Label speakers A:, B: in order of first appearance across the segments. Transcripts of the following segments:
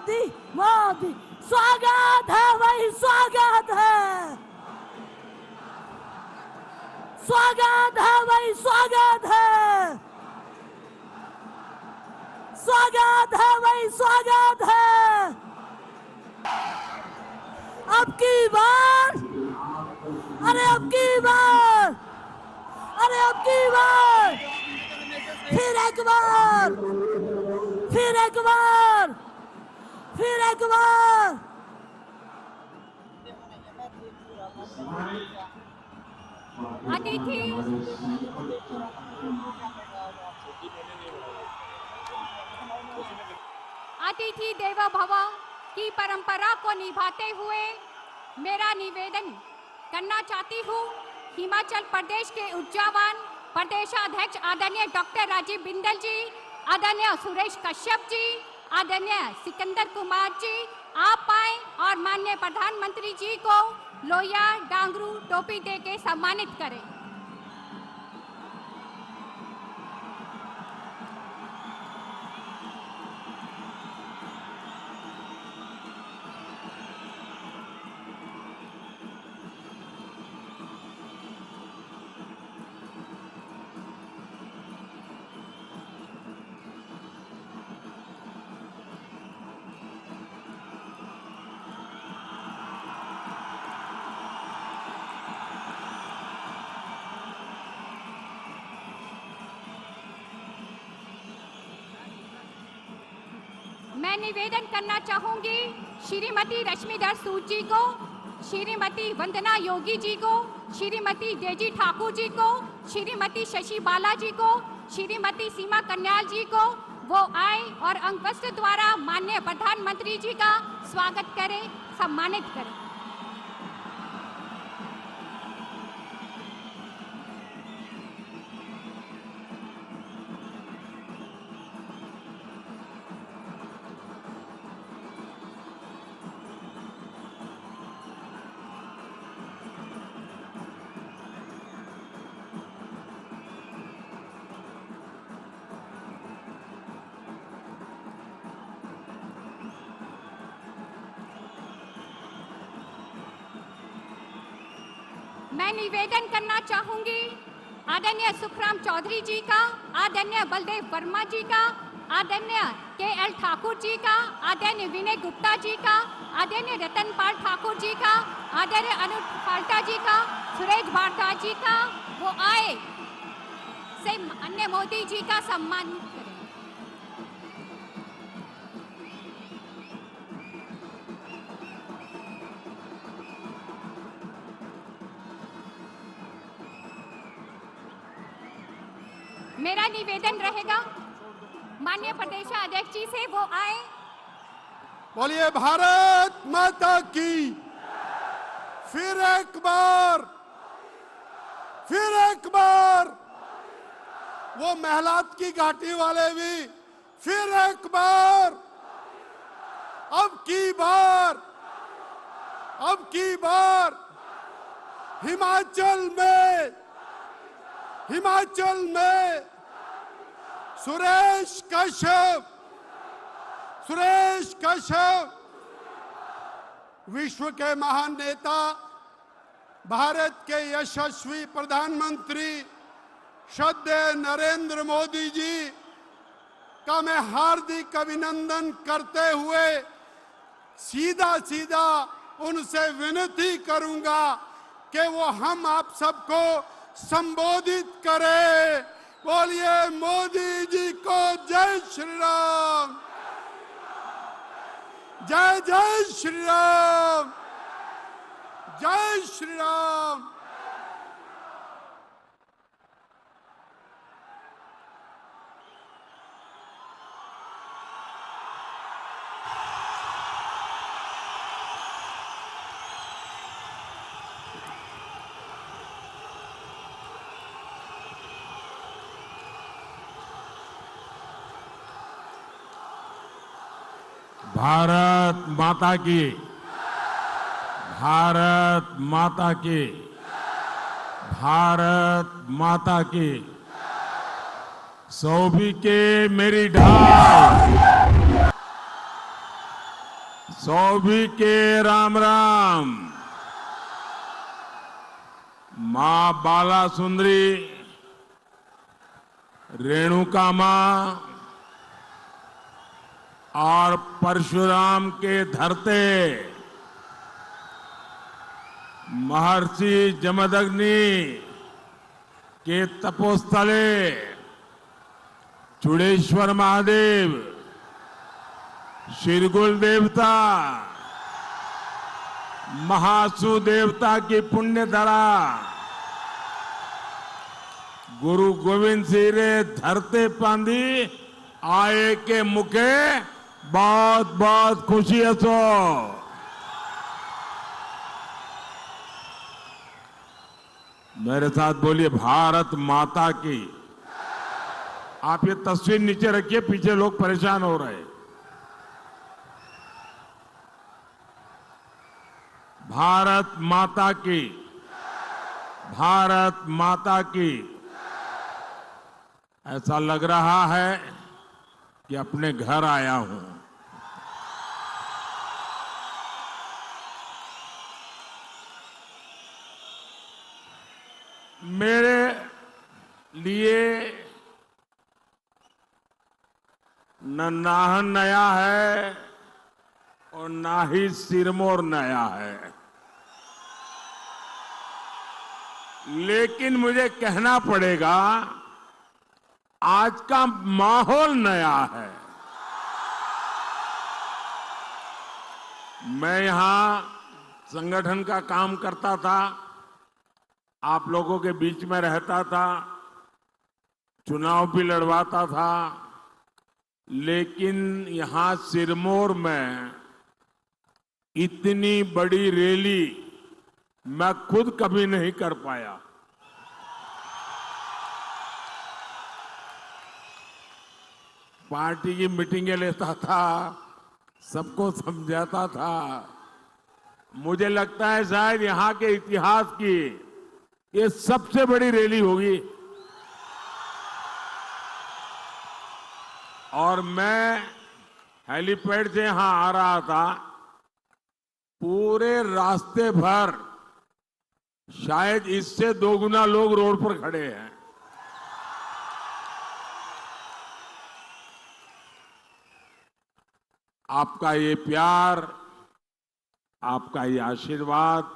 A: मोदी मोदी। स्वागत है भाई, स्वागत है, स्वागत है भाई, स्वागत है, स्वागत है भाई, स्वागत है। अब की बार, अरे अब की बार, अरे अब की बार, फिर एक बार, फिर एक बार, फिर एक बार।
B: अतिथि अतिथि देवो भव की परंपरा को निभाते हुए मेरा निवेदन करना चाहती हूँ। हिमाचल प्रदेश के ऊर्जावान प्रदेशाध्यक्ष आदरणीय डॉक्टर राजीव बिंदल जी, आदरणीय सुरेश कश्यप जी, आदरणीय सिकंदर कुमार जी, आप आए और माननीय प्रधानमंत्री जी को लोया डांगरू टोपी दे के सम्मानित करें। मैं निवेदन करना चाहूंगी श्रीमती रश्मिधर सूद जी को, श्रीमती वंदना योगी जी को, श्रीमती डेजी ठाकुर जी को, श्रीमती शशि बाला जी को, श्रीमती सीमा कन्याल जी को वो आए और अंगवस्त्र द्वारा माननीय प्रधानमंत्री जी का स्वागत करें, सम्मानित करें। मैं निवेदन करना चाहूंगी आदरणीय सुखराम चौधरी जी का, आदरणीय बलदेव वर्मा जी का, आदरणीय KL ठाकुर जी का, आदरणीय विनय गुप्ता जी का, आदरणीय रतन पाल ठाकुर जी का, आदरणीय अनुप फाल्टा जी का, सुरेश भारद्वाज जी का वो आए से अन्य मोदी जी का सम्मान करें। मेरा निवेदन रहेगा माननीय प्रदेशाध्यक्ष जी से वो आए।
C: बोलिए भारत माता की। फिर एक बार, फिर एक बार वो महलात की घाटी वाले भी, फिर एक बार, अब की बार, अब की बार हिमाचल में, हिमाचल में सुरेश कश्यप, सुरेश कश्यप विश्व के महान नेता, भारत के यशस्वी प्रधानमंत्री श्रद्धेय नरेंद्र मोदी जी का मैं हार्दिक अभिनंदन करते हुए सीधा सीधा उनसे विनती करूंगा कि वो हम आप सबको संबोधित करें। बोलिए मोदी जी को जय श्री राम, जय जय श्री राम, जय श्री राम।
D: भारत माता की, भारत माता की, भारत माता की। सौभी के मेरी ढाल, सभी के राम राम। मां बाला सुंदरी, रेणुका मां और परशुराम के धरते महर्षि जमदग्नि के तपोस्थले चूड़ेश्वर महादेव, शिरगुल देवता, महासु देवता की पुण्य धरा गुरु गोविंद सिंह रे धरते पांदी आए के मुखे बहुत बहुत खुशी हसो। मेरे साथ बोलिए भारत माता की। आप ये तस्वीर नीचे रखिए, पीछे लोग परेशान हो रहे हैं। भारत माता की, भारत माता की। ऐसा लग रहा है कि अपने घर आया हूं। मेरे लिए न नाहन नया है और ना ही सिरमौर नया है, लेकिन मुझे कहना पड़ेगा आज का माहौल नया है। मैं यहां संगठन का काम करता था, आप लोगों के बीच में रहता था, चुनाव भी लड़वाता था, लेकिन यहां सिरमौर में इतनी बड़ी रैली मैं खुद कभी नहीं कर पाया। पार्टी की मीटिंगें लेता था, सबको समझाता था। मुझे लगता है शायद यहां के इतिहास की ये सबसे बड़ी रैली होगी। और मैं हेलीपैड से यहां आ रहा था, पूरे रास्ते भर शायद इससे 2 गुना लोग रोड पर खड़े हैं। आपका ये प्यार, आपका ये आशीर्वाद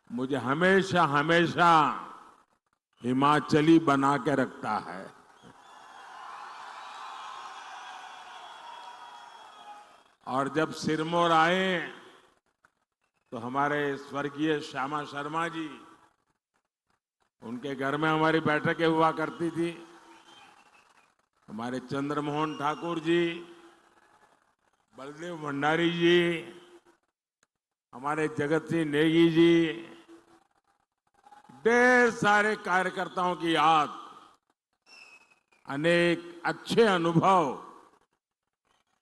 D: मुझे हमेशा हमेशा हिमाचली बना के रखता है। और जब सिरमौर आए तो हमारे स्वर्गीय श्यामा शर्मा जी, उनके घर में हमारी बैठकें हुआ करती थी। हमारे चंद्रमोहन ठाकुर जी, बलदेव भंडारी जी, हमारे जगत सिंह नेगी जी, ढेर सारे कार्यकर्ताओं की याद, अनेक अच्छे अनुभव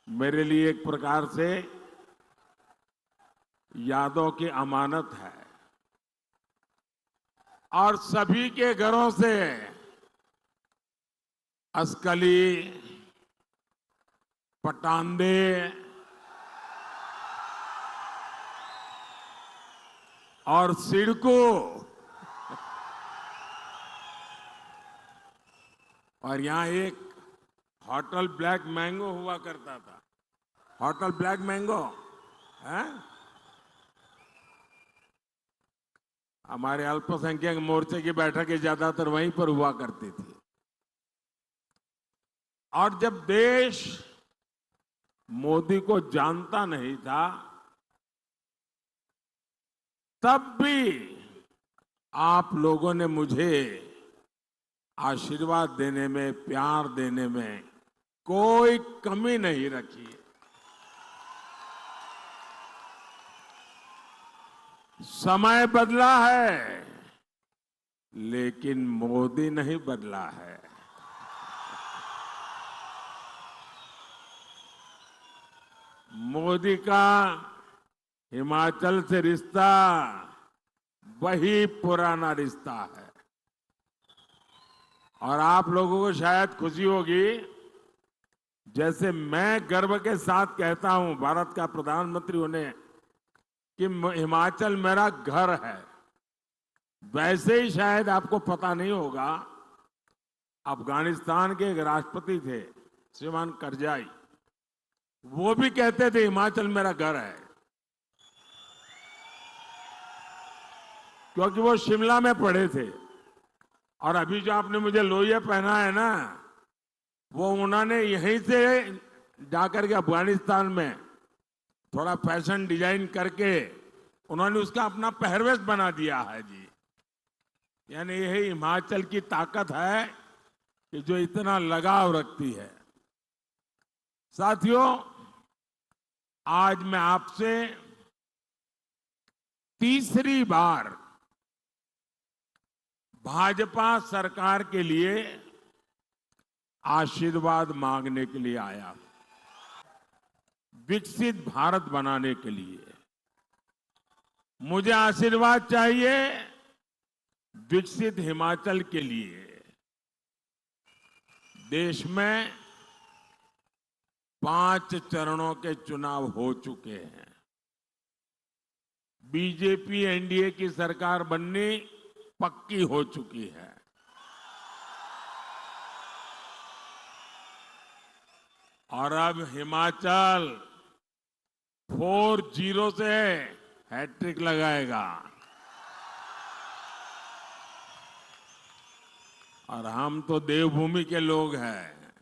D: मेरे लिए एक प्रकार से यादों की अमानत है। और सभी के घरों से असकली, पटांदे और सिडको और यहां एक होटल ब्लैक मैंगो हुआ करता था। होटल ब्लैक मैंगो है, हमारे अल्पसंख्यक मोर्चे की बैठकें ज्यादातर वहीं पर हुआ करती थी। और जब देश मोदी को जानता नहीं था, तब भी आप लोगों ने मुझे आशीर्वाद देने में, प्यार देने में कोई कमी नहीं रखी। समय बदला है, लेकिन मोदी नहीं बदला है। मोदी का हिमाचल से रिश्ता वही पुराना रिश्ता है। और आप लोगों को शायद खुशी होगी, जैसे मैं गर्व के साथ कहता हूं भारत का प्रधानमंत्री होने कि हिमाचल मेरा घर है, वैसे ही शायद आपको पता नहीं होगा, अफगानिस्तान के एक राष्ट्रपति थे श्रीमान करजाई, वो भी कहते थे हिमाचल मेरा घर है, क्योंकि वो शिमला में पढ़े थे। और अभी जो आपने मुझे लोहिया पहना है ना, वो उन्होंने यहीं से जाकर के अफगानिस्तान में थोड़ा फैशन डिजाइन करके उन्होंने उसका अपना पहरवेश बना दिया है जी। यानी यही हिमाचल की ताकत है कि जो इतना लगाव रखती है। साथियों, आज मैं आपसे तीसरी बार भाजपा सरकार के लिए आशीर्वाद मांगने के लिए आया, विकसित भारत बनाने के लिए। मुझे आशीर्वाद चाहिए विकसित हिमाचल के लिए। देश में 5 चरणों के चुनाव हो चुके हैं। बीजेपी एनडीए की सरकार बननी पक्की हो चुकी है। और अब हिमाचल 4-0 से हैट्रिक लगाएगा। और हम तो देवभूमि के लोग हैं,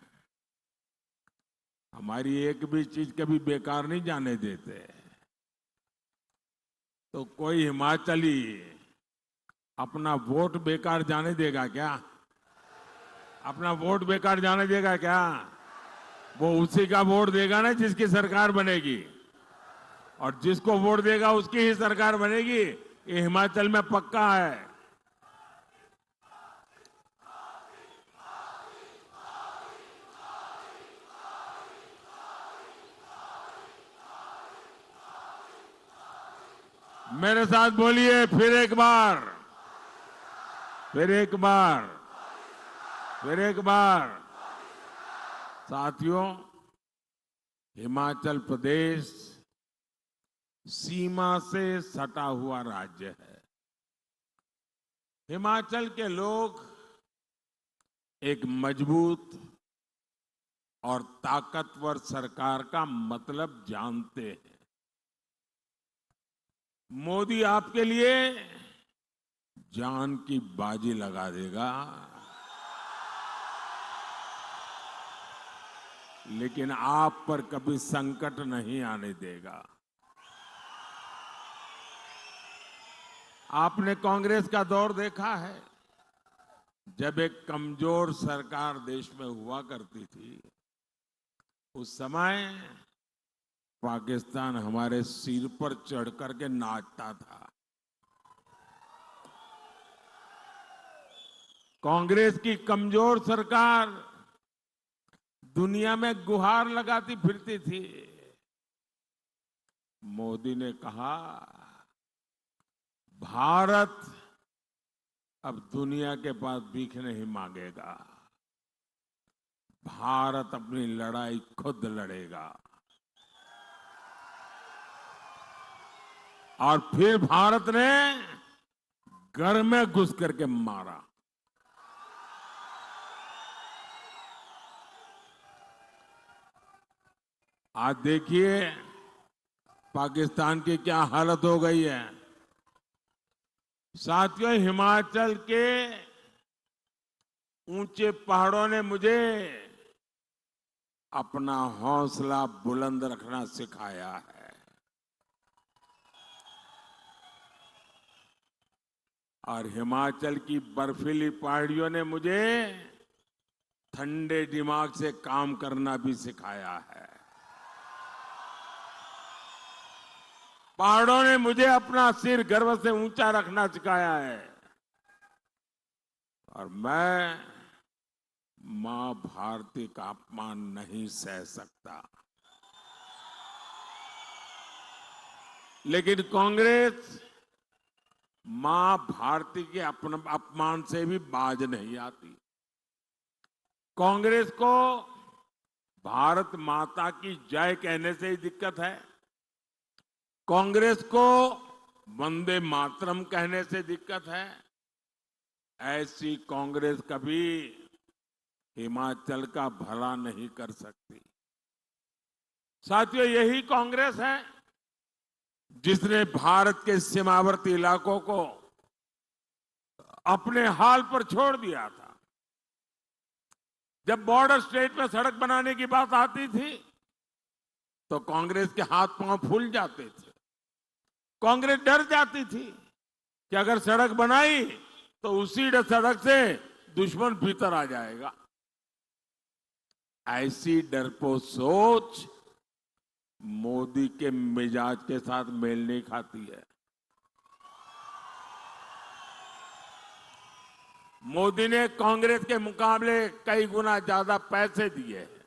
D: हमारी एक भी चीज कभी बेकार नहीं जाने देते। तो कोई हिमाचली अपना वोट बेकार जाने देगा क्या? अपना वोट बेकार जाने देगा क्या? वो उसी का वोट देगा ना जिसकी सरकार बनेगी, और जिसको वोट देगा उसकी ही सरकार बनेगी। ये हिमाचल में पक्का है। मेरे साथ बोलिए फिर एक बार, फिर एक बार, फिर एक बार। साथियों, हिमाचल प्रदेश सीमा से सटा हुआ राज्य है। हिमाचल के लोग एक मजबूत और ताकतवर सरकार का मतलब जानते हैं। मोदी आपके लिए जान की बाजी लगा देगा, लेकिन आप पर कभी संकट नहीं आने देगा। आपने कांग्रेस का दौर देखा है, जब एक कमजोर सरकार देश में हुआ करती थी, उस समय पाकिस्तान हमारे सिर पर चढ़ करके नाचता था। कांग्रेस की कमजोर सरकार दुनिया में गुहार लगाती फिरती थी। मोदी ने कहा, भारत अब दुनिया के पास भीख नहीं मांगेगा, भारत अपनी लड़ाई खुद लड़ेगा। और फिर भारत ने घर में घुस करके मारा। आज देखिए पाकिस्तान की क्या हालत हो गई है। साथियों, हिमाचल के ऊंचे पहाड़ों ने मुझे अपना हौसला बुलंद रखना सिखाया है। और हिमाचल की बर्फीली पहाड़ियों ने मुझे ठंडे दिमाग से काम करना भी सिखाया है। पहाड़ों ने मुझे अपना सिर गर्व से ऊंचा रखना सिखाया है। और मैं मां भारती का अपमान नहीं सह सकता। लेकिन कांग्रेस मां भारती के अपमान से भी बाज नहीं आती। कांग्रेस को भारत माता की जय कहने से ही दिक्कत है, कांग्रेस को वंदे मातरम कहने से दिक्कत है। ऐसी कांग्रेस कभी हिमाचल का भला नहीं कर सकती। साथियों, यही कांग्रेस है जिसने भारत के सीमावर्ती इलाकों को अपने हाल पर छोड़ दिया था। जब बॉर्डर स्टेट में सड़क बनाने की बात आती थी तो कांग्रेस के हाथ पांव फूल जाते थे। कांग्रेस डर जाती थी कि अगर सड़क बनाई तो उसी सड़क से दुश्मन भीतर आ जाएगा। ऐसी डरपोक सोच मोदी के मिजाज के साथ मेल नहीं खाती है। मोदी ने कांग्रेस के मुकाबले कई गुना ज्यादा पैसे दिए हैं।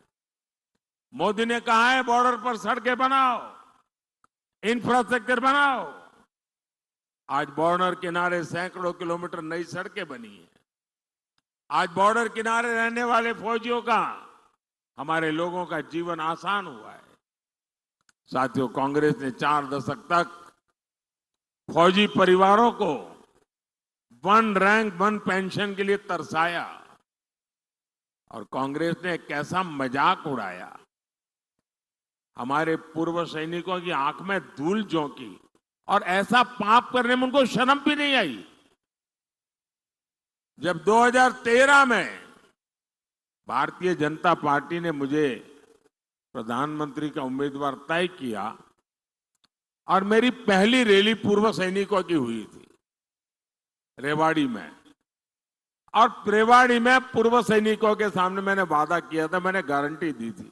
D: मोदी ने कहा है बॉर्डर पर सड़कें बनाओ, इंफ्रास्ट्रक्चर बनाओ। आज बॉर्डर किनारे सैकड़ों किलोमीटर नई सड़कें बनी है। आज बॉर्डर किनारे रहने वाले फौजियों का, हमारे लोगों का जीवन आसान हुआ है। साथियों, कांग्रेस ने 4 दशक तक फौजी परिवारों को 1 रैंक 1 पेंशन के लिए तरसाया और कांग्रेस ने एक कैसा मजाक उड़ाया। हमारे पूर्व सैनिकों की आंख में धूल झोंकी और ऐसा पाप करने में उनको शर्म भी नहीं आई। जब 2013 में भारतीय जनता पार्टी ने मुझे प्रधानमंत्री का उम्मीदवार तय किया और मेरी पहली रैली पूर्व सैनिकों की हुई थी रेवाड़ी में, और रेवाड़ी में पूर्व सैनिकों के सामने मैंने वादा किया था, मैंने गारंटी दी थी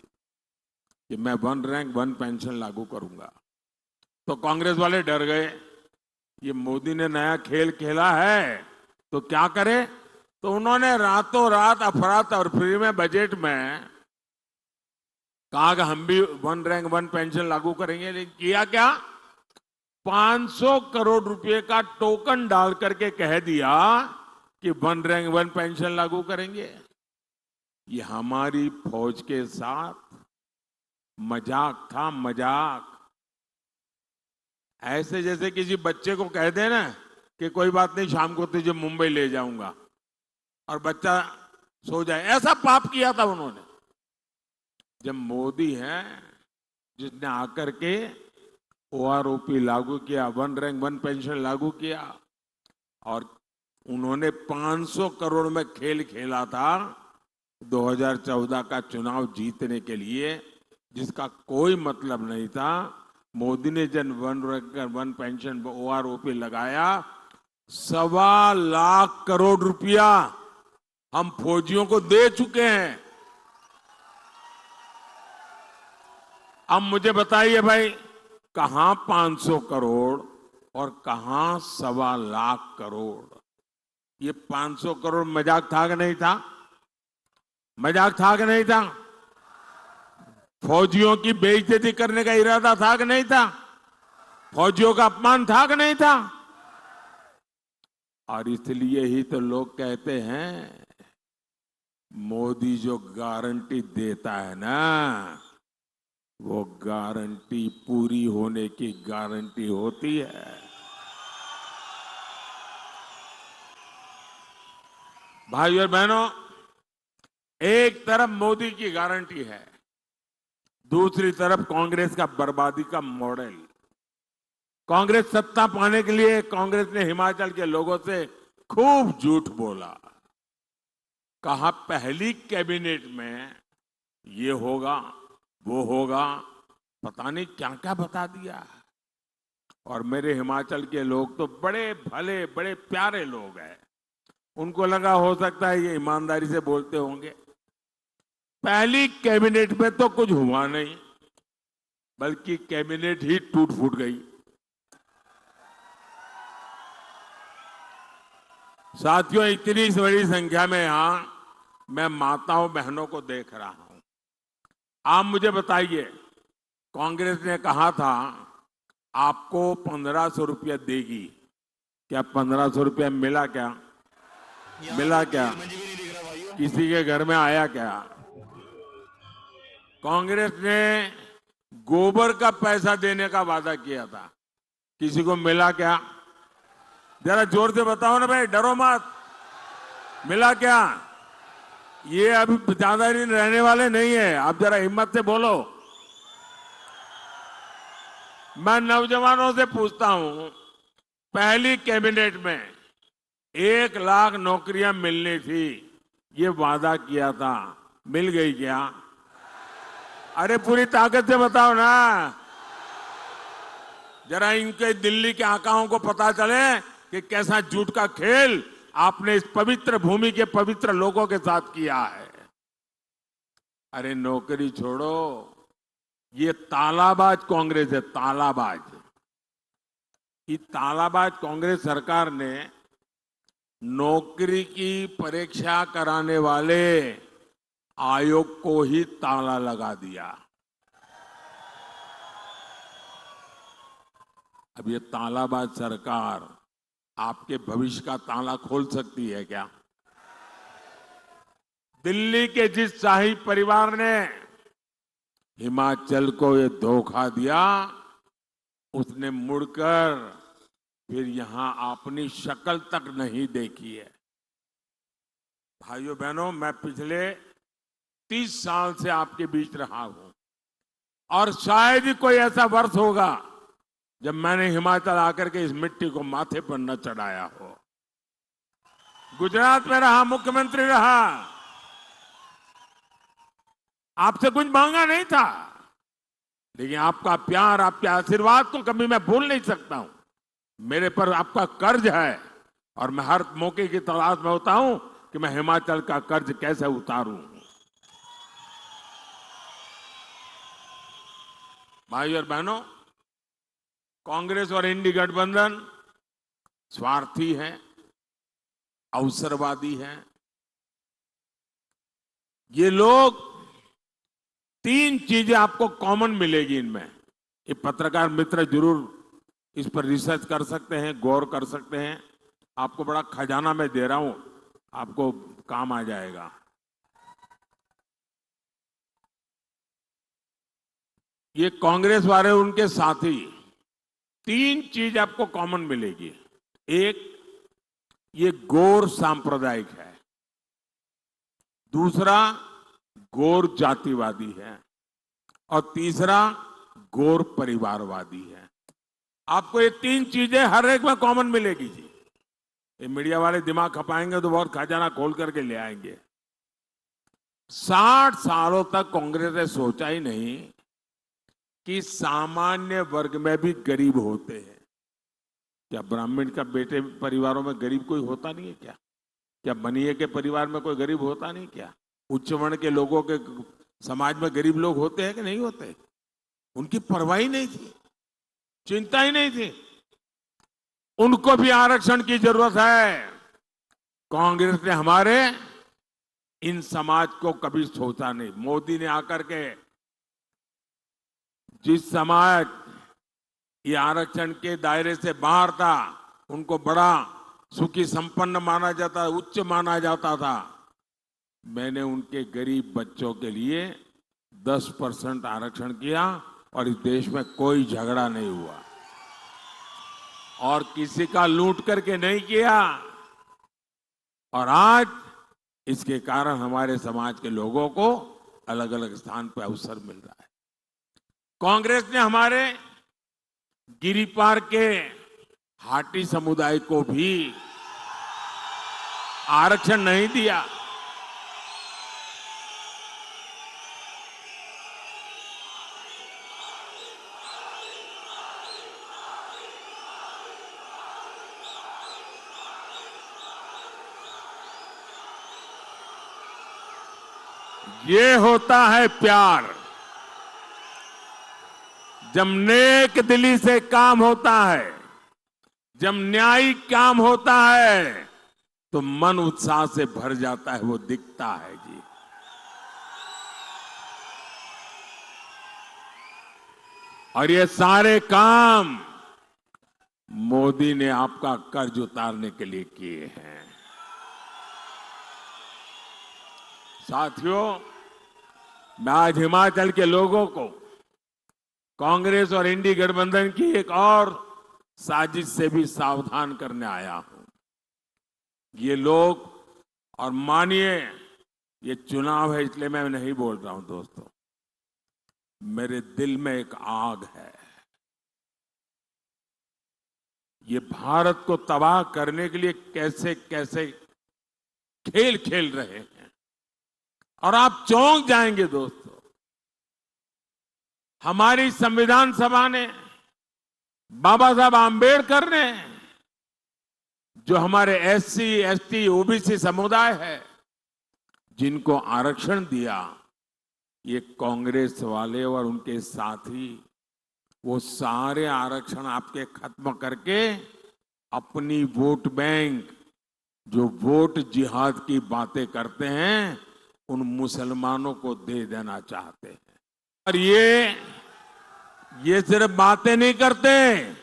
D: कि मैं 1 रैंक 1 पेंशन लागू करूंगा। तो कांग्रेस वाले डर गए, ये मोदी ने नया खेल खेला है तो क्या करे। तो उन्होंने रातों रात अफरा-तफरी में बजट में कहा कि हम भी 1 रैंक 1 पेंशन लागू करेंगे। लेकिन किया क्या, 500 करोड़ रुपए का टोकन डाल करके कह दिया कि 1 रैंक 1 पेंशन लागू करेंगे। ये हमारी फौज के साथ मजाक था, मजाक। ऐसे जैसे किसी बच्चे को कह दे ना कि कोई बात नहीं, शाम को तुझे मुंबई ले जाऊंगा, और बच्चा सो जाए। ऐसा पाप किया था उन्होंने। जब मोदी है जिसने आकर के ओआरओपी लागू किया, 1 रैंक 1 पेंशन लागू किया, और उन्होंने 500 करोड़ में खेल खेला था 2014 का चुनाव जीतने के लिए, जिसका कोई मतलब नहीं था। मोदी ने जब 1 रैंक 1 पेंशन ओआरओपी लगाया, 1.25 लाख करोड़ रुपया हम फौजियों को दे चुके हैं। अब मुझे बताइए भाई, कहां 500 करोड़ और कहां 1.25 लाख करोड़। ये 500 करोड़ मजाक था कि नहीं था? मजाक था कि नहीं था? फौजियों की बेइज्जती करने का इरादा था कि नहीं था? फौजियों का अपमान था कि नहीं था? और इसलिए ही तो लोग कहते हैं मोदी जो गारंटी देता है ना, वो गारंटी पूरी होने की गारंटी होती है। भाइयों और बहनों, एक तरफ मोदी की गारंटी है, दूसरी तरफ कांग्रेस का बर्बादी का मॉडल। कांग्रेस सत्ता पाने के लिए कांग्रेस ने हिमाचल के लोगों से खूब झूठ बोला। कहा पहली कैबिनेट में ये होगा, वो होगा, पता नहीं क्या क्या बता दिया। और मेरे हिमाचल के लोग तो बड़े भले, बड़े प्यारे लोग हैं। उनको लगा हो सकता है ये ईमानदारी से बोलते होंगे। पहली कैबिनेट में तो कुछ हुआ नहीं, बल्कि कैबिनेट ही टूट फूट गई। साथियों, इतनी बड़ी संख्या में यहां मैं माताओं बहनों को देख रहा हूं। आप मुझे बताइए, कांग्रेस ने कहा था आपको 1500 रुपया देगी, क्या 1500 रुपया मिला? क्या मिला? क्या किसी के घर में आया? क्या कांग्रेस ने गोबर का पैसा देने का वादा किया था, किसी को मिला क्या? जरा जोर से बताओ ना भाई, डरो मत। मिला क्या? ये अभी ज्यादा दिन रहने वाले नहीं है, आप जरा हिम्मत से बोलो। मैं नौजवानों से पूछता हूं, पहली कैबिनेट में 1 लाख नौकरियां मिलनी थी, ये वादा किया था, मिल गई क्या? अरे पूरी ताकत से बताओ ना, जरा इनके दिल्ली के आकाओं को पता चले कि कैसा झूठ का खेल आपने इस पवित्र भूमि के पवित्र लोगों के साथ किया है। अरे नौकरी छोड़ो, ये तालाबाज कांग्रेस है, तालाबाज। ये तालाबाज कांग्रेस सरकार ने नौकरी की परीक्षा कराने वाले आयोग को ही ताला लगा दिया। अब ये तालाबाज सरकार आपके भविष्य का ताला खोल सकती है क्या? दिल्ली के जिस शाही परिवार ने हिमाचल को ये धोखा दिया, उसने मुड़कर फिर यहां अपनी शक्ल तक नहीं देखी है। भाइयों बहनों, मैं पिछले 30 साल से आपके बीच रहा हूं और शायद ही कोई ऐसा वर्ष होगा जब मैंने हिमाचल आकर के इस मिट्टी को माथे पर न चढ़ाया हो। गुजरात में रहा, मुख्यमंत्री रहा, आपसे कुछ मांगा नहीं था, लेकिन आपका प्यार, आपके आशीर्वाद को कभी मैं भूल नहीं सकता हूं। मेरे पर आपका कर्ज है और मैं हर मौके की तलाश में होता हूं कि मैं हिमाचल का कर्ज कैसे उतारूं। भाई और बहनों, कांग्रेस और इंडी गठबंधन स्वार्थी है, अवसरवादी है। ये लोग 3 चीजें आपको कॉमन मिलेगी इनमें। ये पत्रकार मित्र जरूर इस पर रिसर्च कर सकते हैं, गौर कर सकते हैं। आपको बड़ा खजाना मैं दे रहा हूं, आपको काम आ जाएगा। ये कांग्रेस वाले, उनके साथी, 3 चीज आपको कॉमन मिलेगी। एक, ये गौर सांप्रदायिक है। दूसरा, गौर जातिवादी है। और तीसरा, गौर परिवारवादी है। आपको ये 3 चीजें हर एक में कॉमन मिलेगी जी। ये मीडिया वाले दिमाग खपाएंगे तो बहुत खजाना खोल करके ले आएंगे। 60 सालों तक कांग्रेस ने सोचा ही नहीं कि सामान्य वर्ग में भी गरीब होते हैं। क्या ब्राह्मण का बेटे परिवारों में गरीब कोई होता नहीं है क्या? क्या बनिए के परिवार में कोई गरीब होता नहीं क्या? उच्च वर्ण के लोगों के समाज में गरीब लोग होते हैं कि नहीं होते? उनकी परवाह ही नहीं थी, चिंता ही नहीं थी। उनको भी आरक्षण की जरूरत है। कांग्रेस ने हमारे इन समाज को कभी सोचा नहीं। मोदी ने आकर के जिस समाज ये आरक्षण के दायरे से बाहर था, उनको बड़ा सुखी संपन्न माना जाता, उच्च माना जाता था, मैंने उनके गरीब बच्चों के लिए 10% आरक्षण किया और इस देश में कोई झगड़ा नहीं हुआ और किसी का लूट करके नहीं किया। और आज इसके कारण हमारे समाज के लोगों को अलग अलग स्थान पर अवसर मिल रहा है। कांग्रेस ने हमारे गिरिपार के हाटी समुदाय को भी आरक्षण नहीं दिया। ये होता है प्यार। जब नेक दिली से काम होता है, जब न्यायिक काम होता है, तो मन उत्साह से भर जाता है, वो दिखता है जी। और ये सारे काम मोदी ने आपका कर्ज उतारने के लिए किए हैं। साथियों, मैं आज हिमाचल के लोगों को कांग्रेस और इंडी गठबंधन की एक और साजिश से भी सावधान करने आया हूं। ये लोग, और मानिए ये चुनाव है इसलिए मैं नहीं बोल रहा हूं दोस्तों, मेरे दिल में एक आग है। ये भारत को तबाह करने के लिए कैसे कैसे खेल खेल रहे हैं और आप चौंक जाएंगे दोस्तों। हमारी संविधान सभा ने, बाबा साहब आंबेडकर ने, जो हमारे एससी, एसटी, ओबीसी समुदाय है जिनको आरक्षण दिया, ये कांग्रेस वाले और उनके साथी वो सारे आरक्षण आपके खत्म करके अपनी वोट बैंक, जो वोट जिहाद की बातें करते हैं, उन मुसलमानों को दे देना चाहते हैं। और ये सिर्फ बातें नहीं करते।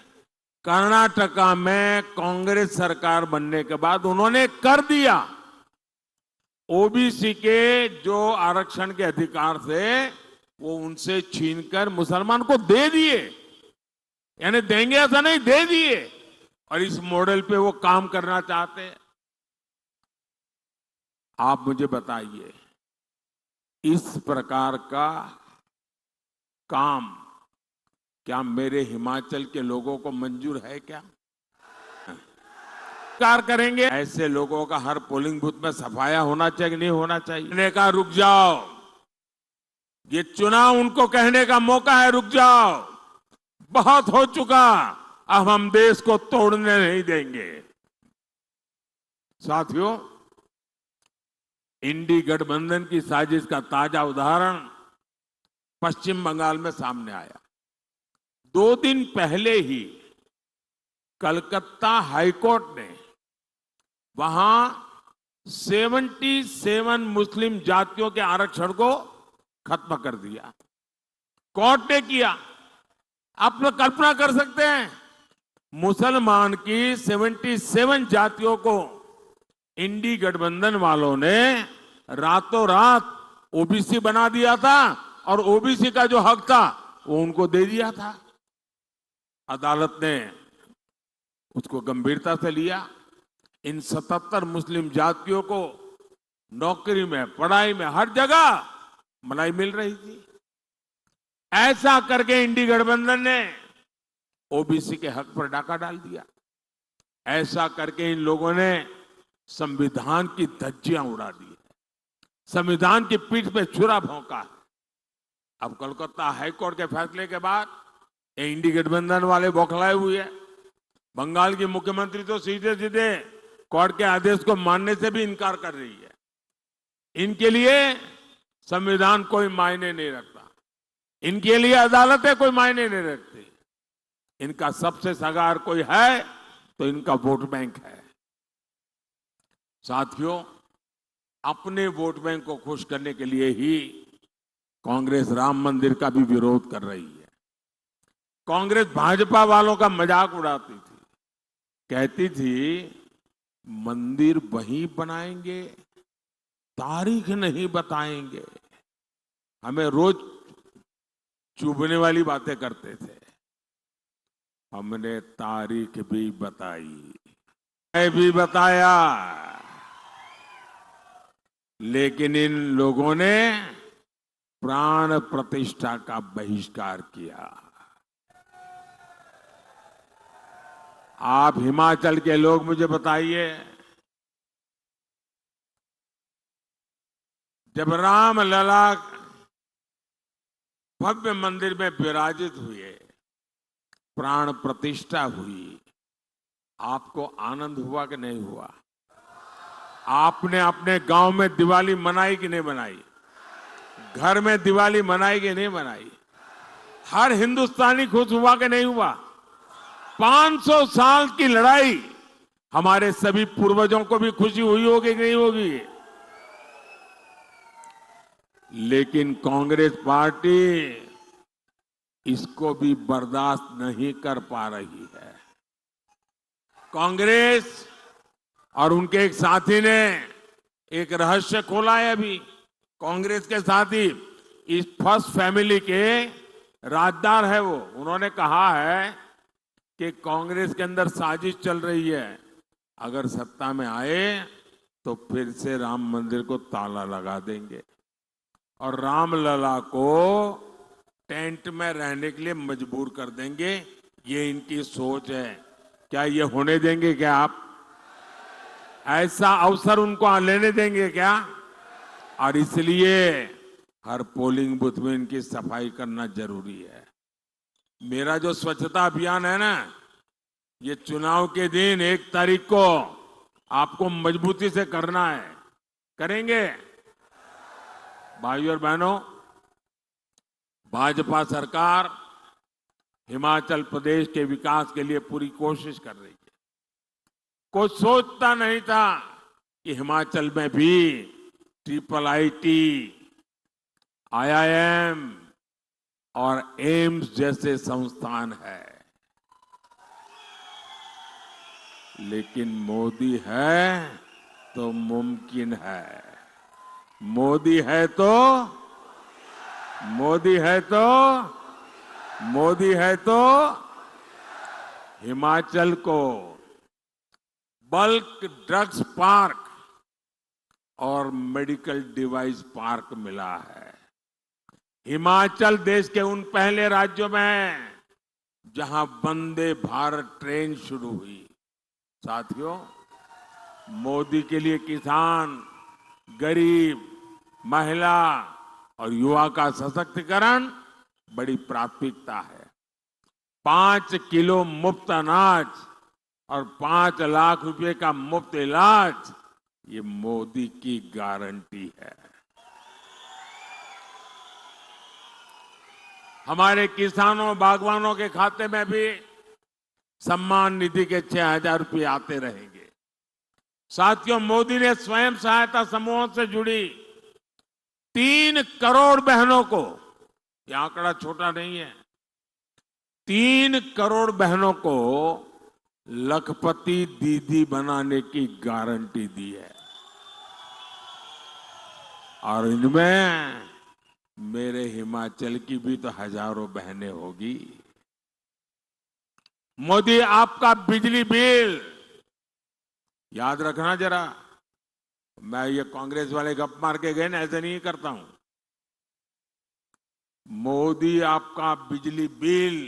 D: कर्नाटका में कांग्रेस सरकार बनने के बाद उन्होंने कर दिया। ओबीसी के जो आरक्षण के अधिकार थे वो उनसे छीनकर मुसलमान को दे दिए, यानी देंगे ऐसा नहीं, दे दिए। और इस मॉडल पे वो काम करना चाहते हैं। आप मुझे बताइए, इस प्रकार का काम क्या मेरे हिमाचल के लोगों को मंजूर है? क्या कार करेंगे? ऐसे लोगों का हर पोलिंग बूथ में सफाया होना चाहिए कि नहीं होना चाहिए? मैंने कहा रुक जाओ, ये चुनाव उनको कहने का मौका है, रुक जाओ, बहुत हो चुका, अब हम देश को तोड़ने नहीं देंगे। साथियों, इंडी गठबंधन की साजिश का ताजा उदाहरण पश्चिम बंगाल में सामने आया। 2 दिन पहले ही कलकत्ता हाईकोर्ट ने वहां 77 मुस्लिम जातियों के आरक्षण को खत्म कर दिया। कोर्ट ने किया। आप लोग कल्पना कर सकते हैं, मुसलमान की 77 जातियों को इंडी गठबंधन वालों ने रातों रात ओबीसी बना दिया था और ओबीसी का जो हक था वो उनको दे दिया था। अदालत ने उसको गंभीरता से लिया। इन 77 मुस्लिम जातियों को नौकरी में, पढ़ाई में, हर जगह मलाई मिल रही थी। ऐसा करके इंडी गठबंधन ने ओबीसी के हक पर डाका डाल दिया। ऐसा करके इन लोगों ने संविधान की धज्जियां उड़ा दी है, संविधान की पीठ पे छुरा भोंका है। अब कोलकाता हाईकोर्ट के फैसले के बाद ये इंडी गठबंधन वाले बौखलाए हुए हैं। बंगाल की मुख्यमंत्री तो सीधे सीधे कोर्ट के आदेश को मानने से भी इनकार कर रही है। इनके लिए संविधान कोई मायने नहीं रखता, इनके लिए अदालतें कोई मायने नहीं रखती। इनका सबसे सगार कोई है तो इनका वोट बैंक है। साथियों, अपने वोट बैंक को खुश करने के लिए ही कांग्रेस राम मंदिर का भी विरोध कर रही है। कांग्रेस भाजपा वालों का मजाक उड़ाती थी, कहती थी मंदिर वहीं बनाएंगे, तारीख नहीं बताएंगे। हमें रोज चुभने वाली बातें करते थे। हमने तारीख भी बताई, मैं भी बताया, लेकिन इन लोगों ने प्राण प्रतिष्ठा का बहिष्कार किया। आप हिमाचल के लोग मुझे बताइए, जब रामलला भव्य मंदिर में विराजित हुए, प्राण प्रतिष्ठा हुई, आपको आनंद हुआ कि नहीं हुआ? आपने अपने गांव में दिवाली मनाई कि नहीं मनाई? घर में दिवाली मनाई कि नहीं मनाई? हर हिंदुस्तानी खुश हुआ कि नहीं हुआ? 500 साल की लड़ाई, हमारे सभी पूर्वजों को भी खुशी हुई होगी कि नहीं होगी? लेकिन कांग्रेस पार्टी इसको भी बर्दाश्त नहीं कर पा रही है। कांग्रेस और उनके एक साथी ने एक रहस्य खोला है। अभी कांग्रेस के साथी इस फर्स्ट फैमिली के राजदार है वो। उन्होंने कहा है कि कांग्रेस के अंदर साजिश चल रही है, अगर सत्ता में आए तो फिर से राम मंदिर को ताला लगा देंगे और रामलला को टेंट में रहने के लिए मजबूर कर देंगे। ये इनकी सोच है। क्या ये होने देंगे क्या आप? ऐसा अवसर उनको लेने देंगे क्या? और इसलिए हर पोलिंग बूथ में इनकी सफाई करना जरूरी है। मेरा जो स्वच्छता अभियान है ना, ये चुनाव के दिन 1 तारीख को आपको मजबूती से करना है। करेंगे? भाइयों और बहनों, भाजपा सरकार हिमाचल प्रदेश के विकास के लिए पूरी कोशिश कर रही है। कोई सोचता नहीं था कि हिमाचल में भी IIIT, IIM और एम्स जैसे संस्थान है, लेकिन मोदी है तो मुमकिन है। मोदी है तो हिमाचल को बल्क ड्रग्स पार्क और मेडिकल डिवाइस पार्क मिला है। हिमाचल देश के उन पहले राज्यों में है जहां वंदे भारत ट्रेन शुरू हुई। साथियों, मोदी के लिए किसान, गरीब, महिला और युवा का सशक्तिकरण बड़ी प्राथमिकता है। 5 किलो मुफ्त अनाज और 5 लाख रुपए का मुफ्त इलाज, ये मोदी की गारंटी है। हमारे किसानों, बागवानों के खाते में भी सम्मान निधि के 6,000 रुपये आते रहेंगे। साथियों, मोदी ने स्वयं सहायता समूहों से जुड़ी 3 करोड़ बहनों को, यह आंकड़ा छोटा नहीं है, 3 करोड़ बहनों को लखपति दीदी बनाने की गारंटी दी है। और इनमें मेरे हिमाचल की भी तो हजारों बहनें होगी। मोदी, आपका बिजली बिल याद रखना जरा, मैं ये कांग्रेस वाले गप मार के गए ना, ऐसे नहीं करता हूं। मोदी, आपका बिजली बिल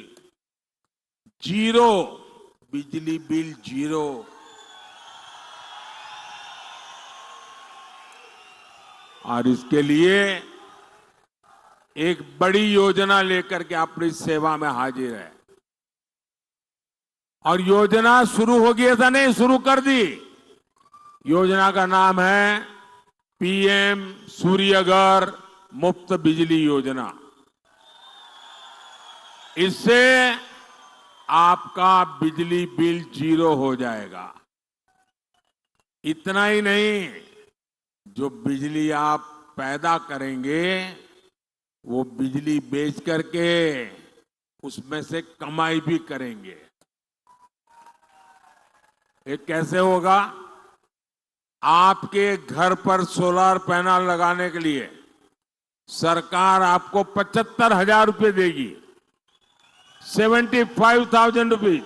D: जीरो, बिजली बिल जीरो। और इसके लिए एक बड़ी योजना लेकर के अपनी सेवा में हाजिर है। और योजना शुरू होगी ऐसा नहीं, शुरू कर दी। योजना का नाम है PM सूर्यघर मुफ्त बिजली योजना। इससे आपका बिजली बिल जीरो हो जाएगा। इतना ही नहीं, जो बिजली आप पैदा करेंगे वो बिजली बेच करके उसमें से कमाई भी करेंगे। ये कैसे होगा? आपके घर पर सोलर पैनल लगाने के लिए सरकार आपको 75,000 रुपये देगी, 75,000 रुपीज।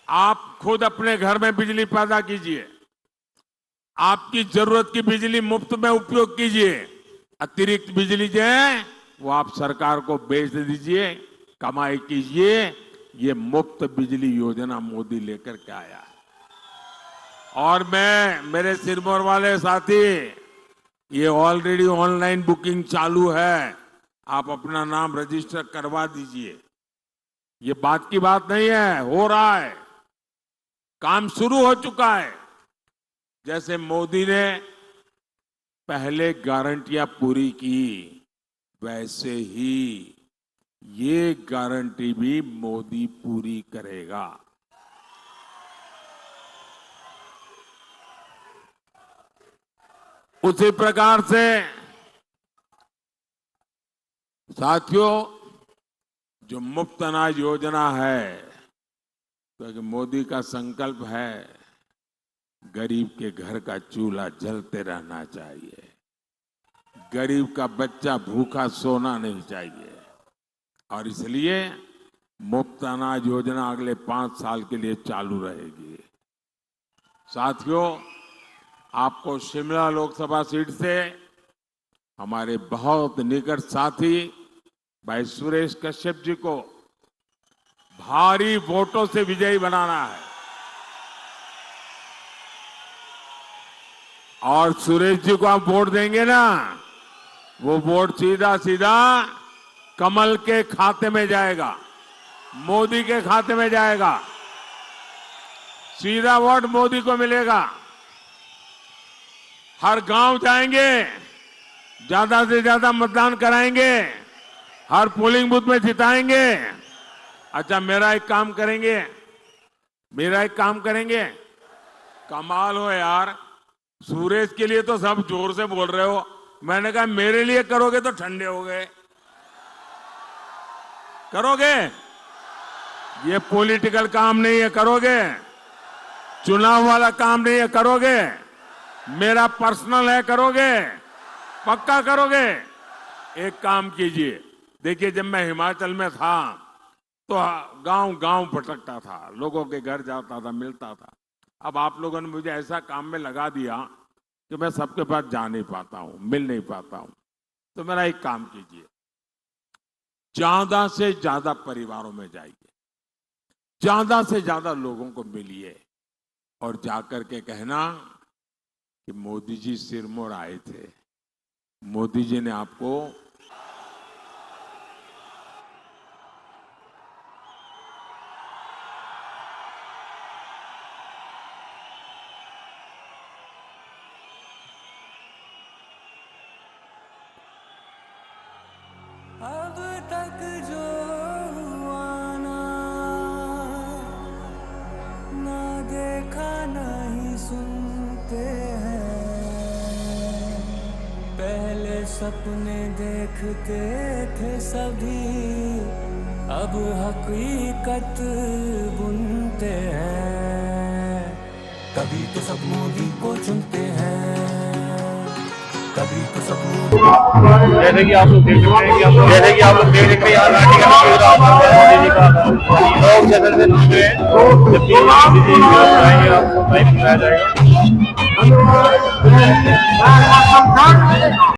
D: आप खुद अपने घर में बिजली पैदा कीजिए, आपकी जरूरत की बिजली मुफ्त में उपयोग कीजिए, अतिरिक्त बिजली जो है वो आप सरकार को बेच दीजिए, कमाई कीजिए। ये मुफ्त बिजली योजना मोदी लेकर के आया है। और मेरे सिरमौर वाले साथी, ये ऑलरेडी ऑनलाइन बुकिंग चालू है, आप अपना नाम रजिस्टर करवा दीजिए। ये बात की बात नहीं है, हो रहा है, काम शुरू हो चुका है। जैसे मोदी ने पहले गारंटियां पूरी की, वैसे ही ये गारंटी भी मोदी पूरी करेगा। उसी प्रकार से साथियों, जो मुफ्त अनाज योजना है, क्योंकि मोदी का संकल्प है गरीब के घर का चूल्हा जलते रहना चाहिए, गरीब का बच्चा भूखा सोना नहीं चाहिए। और इसलिए मुफ्त अनाज योजना अगले 5 साल के लिए चालू रहेगी। साथियों, आपको शिमला लोकसभा सीट से हमारे बहुत निकट साथी भाई सुरेश कश्यप जी को भारी वोटों से विजयी बनाना है। और सुरेश जी को आप वोट देंगे ना, वो वोट सीधा सीधा कमल के खाते में जाएगा, मोदी के खाते में जाएगा। सीधा वोट मोदी को मिलेगा। हर गांव जाएंगे, ज्यादा से ज्यादा मतदान कराएंगे, हर पोलिंग बूथ में जिताएंगे। अच्छा, मेरा एक काम करेंगे। कमाल हो यार, सुरेश के लिए तो सब जोर से बोल रहे हो, मैंने कहा मेरे लिए करोगे तो ठंडे हो गए। करोगे? ये पॉलिटिकल काम नहीं है, करोगे? चुनाव वाला काम नहीं है, करोगे? मेरा पर्सनल है, करोगे? पक्का करोगे? एक काम कीजिए, देखिए जब मैं हिमाचल में था तो गांव भटकता था, लोगों के घर जाता था, मिलता था। अब आप लोगों ने मुझे ऐसा काम में लगा दिया कि मैं सबके पास जा नहीं पाता हूं, मिल नहीं पाता हूं। तो मेरा एक काम कीजिए, ज्यादा से ज्यादा परिवारों में जाइए, ज्यादा से ज्यादा लोगों को मिलिए और जाकर के कहना कि मोदी जी सिरमौर आए थे, मोदी जी ने आपको
E: अब तक जो हुआ ना देखा नहीं सुनते हैं। पहले सपने देखते थे सभी, अब हकीकत बुनते हैं। कभी तो सब मोदी को चुनते हैं, कभी तो सब
F: जैसे कि आप लोग देख रहे हैं यहाँ मोदी जी का लोग जैसे जब भी आएंगे आपको लाइव दिखाया जाएगा।